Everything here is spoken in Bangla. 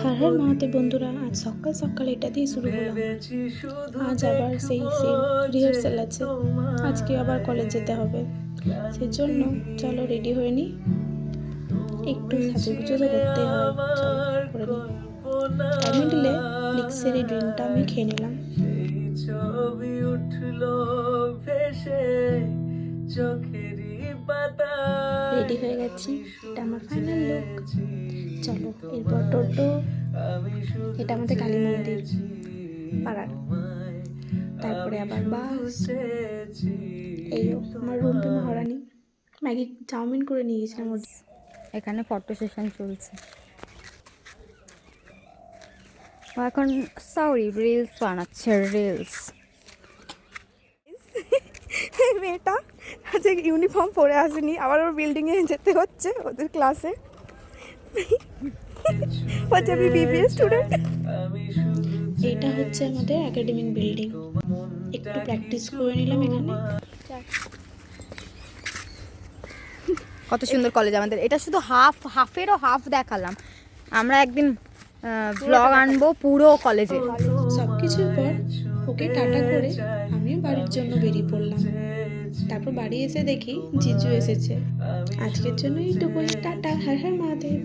হর হর মহাদেব বন্ধুরা, আজ সকাল সকাল এটা দিয়ে শুরু হলো। আজ আবার সেই সেম রিহার্সাল আছে, আজকে আবার কলেজ যেতে হবে। সেজন্য চলো রেডি হয়ে নিই, একটু সাজুগুজো তো করতেই হয়, চলো করে নিই। টাইম মিডলে ফ্লিক্সের এই ড্রিঙ্কটা আমি খেয়ে নিলাম। ছবি উঠলো ভেসে চোখেরই পাতা, রেডি হয়ে গেছি, এটা আমার ফাইনাল লুক। চলো এরপর টোটো, এটা আমাদের কালী মন্দির পাড়ার, তারপরে আবার বাস। এই আমার রুমটা মহারানী ম্যাগি চাউমিন করে নিয়ে গেছিলাম ওর। এখানে ফটো সেশন চলছে। ও এখন সরি রিলস বানাচ্ছে, রিলস। এই মেয়েটা আজকে ইউনিফর্ম পরে আসেনি, আবার ওর বিল্ডিংয়ে যেতে হচ্ছে ওদের ক্লাসে। বলছে আমি বিবিএ স্টুডেন্ট। এটা হচ্ছে আমাদের একাডেমিক বিল্ডিং, একটু প্র্যাকটিস করে নিলাম এখানে। কত সুন্দর কলেজ আমাদের। এটা শুধু হাফেরও হাফ দেখালাম। আমরা একদিন ব্লগ আনবো পুরো কলেজে। সব কিছুর পর ওকে টাটা করে আমিও বাড়ির জন্য বেরিয়ে পড়লাম। তারপর বাড়ি এসে দেখি জিজু এসেছে। আজকের জন্য এইটুকুই, টাটা, হর হর মহাদেব।